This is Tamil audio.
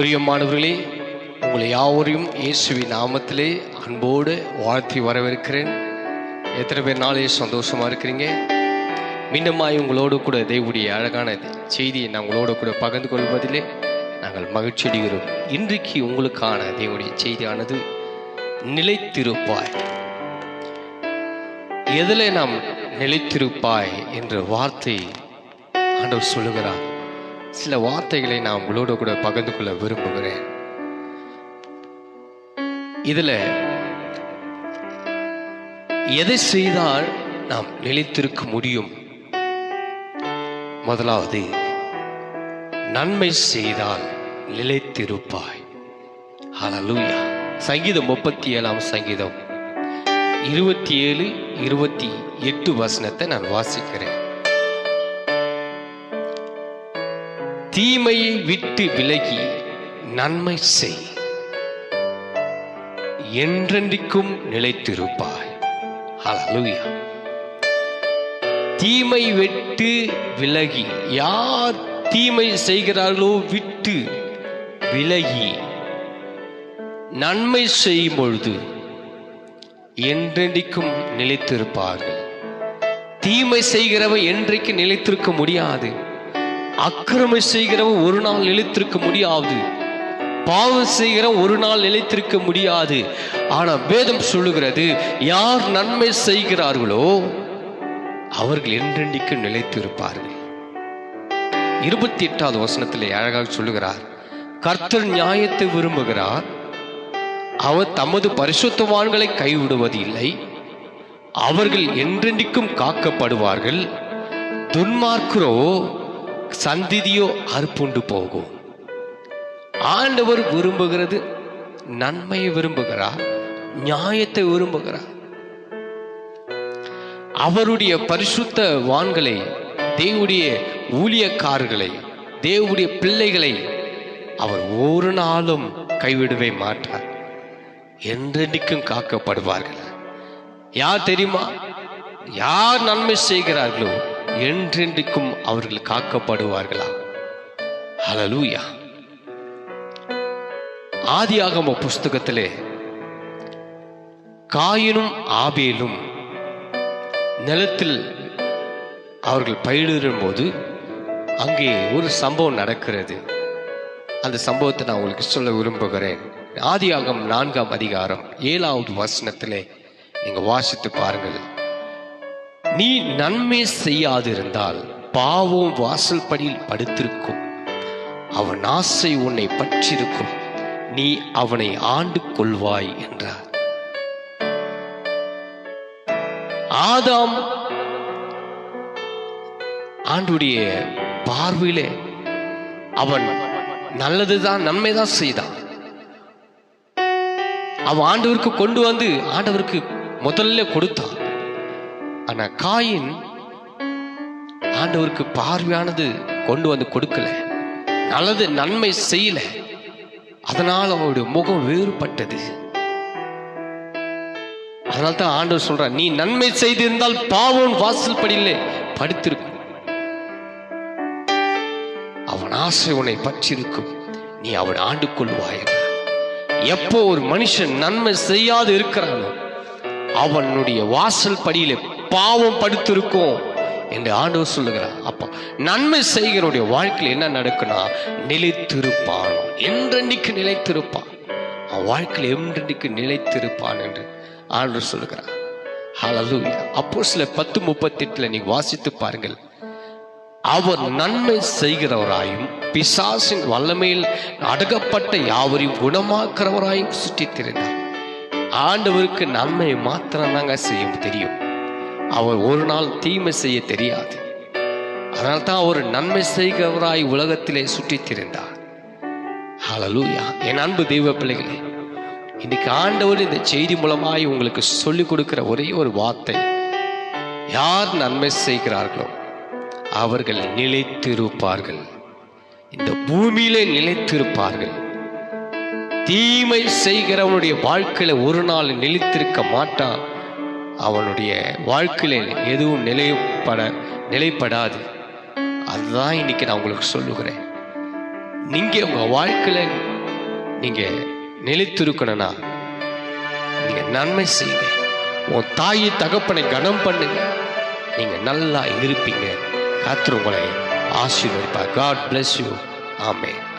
பிரியமானவர்களே, உங்களை யாவரையும் இயேசுவின் நாமத்திலே அன்போடு வாழ்த்தி வரவேற்கிறேன். எத்தனை பேர் நாளே சந்தோஷமாக இருக்கிறீங்க? மீண்டுமாய் உங்களோடு கூட தேவனுடைய அழகான செய்தியை நான் உங்களோடு கூட பகிர்ந்து கொள்வதிலே நாங்கள் மகிழ்ச்சி அடைகிறோம். இன்றைக்கு உங்களுக்கான தேவனுடைய செய்தியானது நிலைத்திருப்பாய். எதில் நாம் நிலைத்திருப்பாய் என்ற வார்த்தை ஆண்டவர் சொல்லுகிறார். சில வார்த்தைகளை நான் உங்களோட கூட பகிர்ந்து கொள்ள விரும்புகிறேன். இதுல எதை செய்தால் நாம் நிலைத்திருக்க முடியும்? முதலாவது, நன்மை செய்தால் நிலைத்திருப்பாய். ஹல்லேலூயா. சங்கீதம் 37 சங்கீதம் 27, 28 வசனத்தை நான் வாசிக்கிறேன். தீமையை விட்டு விலகி நன்மை செய், என்றென்றைக்கும் நிலைத்திருப்பாய். ஹல்லேலூயா. தீமை விட்டு விலகி, யார் தீமை செய்கிறார்களோ விட்டு விலகி நன்மை செய்யும் பொழுது என்றென்றைக்கும் நிலைத்திருப்பார்கள். தீமை செய்கிறவன் என்றைக்கு நிலைத்திருக்க முடியாது. அக்கிரமம் செய்கிறவன் ஒரு நாள் நிலைத்திருக்க முடியாது. பாவம் செய்கிறவன் ஒரு நாள் நிலைத்திருக்க முடியாது. ஆனா வேதம் சொல்லுகிறது, யார் நன்மை செய்கிறார்களோ அவர்கள் என்றென்றைக்கு நிலைத்திருப்பார்கள். 28வது வசனத்திலே அழகாக சொல்லுகிறார், கர்த்தர் நியாயத்தை விரும்புகிறார், அவர் தமது பரிசுத்தவான்களை கைவிடுவது இல்லை, அவர்கள் என்றென்றைக்கும் காக்கப்படுவார்கள். துன்மார்க்கரோ சந்ததியோ அறுப்புண்டு போகும். ஆண்டவர் விரும்புகிறது நன்மையை விரும்புகிறார், நியாயத்தை விரும்புகிறார். அவருடைய பரிசுத்தவான்களை, தேவனுடைய ஊழியக்காரர்களை, தேவனுடைய பிள்ளைகளை அவர் ஒரு நாளும் கைவிடவே மாட்டார். என்றென்றைக்கும் காக்கப்படுவார்கள். யார் தெரியுமா? யார் நன்மை செய்கிறார்களோ என்றென்றைக்கும் அவர்கள் காக்கப்படுவார்களா? ஹல்லேலூயா. ஆதியாகம புஸ்தகத்திலே காயினும் ஆபேலும் நிலத்தில் அவர்கள் பயிரிடும் போது அங்கே ஒரு சம்பவம் நடக்கிறது. அந்த சம்பவத்தை நான் உங்களுக்கு சொல்ல விரும்புகிறேன். ஆதியாகமம் 4ஆம் அதிகாரம் 7வது வசனத்திலே நீங்க வாசித்து பாருங்கள். நீ நன்மை செய்யாதிருந்தால் பாவம் வாசல் படியில் படுத்திருக்கும், அவன் ஆசை உன்னை பற்றிருக்கும், நீ அவனை ஆண்டு கொள்வாய் என்றார். ஆதாம் ஆண்டுடைய பார்வையிலே அவன் நல்லதுதான், நன்மைதான் செய்தான். அவன் ஆண்டவருக்கு கொண்டு வந்து ஆண்டவருக்கு முதல்ல கொடுத்தான். ஆனா காயின் ஆண்டவருக்கு பார்வையானது கொண்டு வந்து கொடுக்கல, நல்லது நன்மை செய்யல. அதனால் அவனுடைய முகம் வேறுபட்டது. அதனால தான் ஆண்டவர் சொல்றார், நீ நன்மை செய்திருந்தால் பாவம் வாசல் படியிலே படுத்திருக்கும், அவன் ஆசை உன்னை பற்றிருக்கும், நீ அவன் ஆண்டு கொள்வாய். எப்போ ஒரு மனுஷன் நன்மை செய்யாது இருக்கிறானோ அவனுடைய வாசல் படியிலே பாவம் படுத்திருக்கும் என்று ஆண்டவர் சொல்லுகிறார். அப்ப நன்மை செய்கிறவருடைய வாழ்க்கையில் என்ன நடக்குன்னா, நிலைத்திருப்பான், என்றென்றைக்கு நிலைத்திருப்பான். அவன் வாழ்க்கையில் என்றென்றைக்கு நிலைத்திருப்பான் என்று ஆண்டவர் சொல்லுகிறார். ஹல்லேலூயா. அப்போஸ்தலர் 10:38 நீங்க வாசித்து பாருங்கள். அவர் நன்மை செய்கிறவராயும் பிசாசின் வல்லமையில் அடக்கப்பட்ட யாவரையும் குணமாக்குறவராயும் சுற்றித் திரிந்தார். ஆண்டவருக்கு நன்மை மாத்திரம் தாங்க செய்ய தெரியும். அவர் ஒரு நாள் தீமை செய்ய தெரியாது. அதனால்தான் அவர் நன்மை செய்கிறவராய் உலகத்திலே சுற்றித் திரிந்தார். ஹல்லேலூயா. என் அன்பு தெய்வ பிள்ளைகளே, இன்னைக்கு ஆண்டவர் இந்த செய்தி மூலமாய் உங்களுக்கு சொல்லிக் கொடுக்கிற ஒரே ஒரு வார்த்தை, யார் நன்மை செய்கிறார்களோ அவர்கள் நிலைத்திருப்பார்கள், இந்த பூமியிலே நிலைத்திருப்பார்கள். தீமை செய்கிறவனுடைய வாழ்க்கையில ஒரு நாள் நிலைத்திருக்க மாட்டான். அவனுடைய வாழ்க்கையில எதுவும் நிலைப்படாது. அதுதான் இன்னைக்கு நான் உங்களுக்கு சொல்லுகிறேன். நீங்க உங்க வாழ்க்கையில நீங்கள் நிலைத்திருக்கணும்னா நீங்கள் நன்மை செய்யுங்க. உன் தாய் தகப்பனை கனம் பண்ணுங்க. நீங்கள் நல்லா இருப்பீங்க. கர்த்தர் உங்களை ஆசீர்வதிப்பார். God bless you. ஆமென்.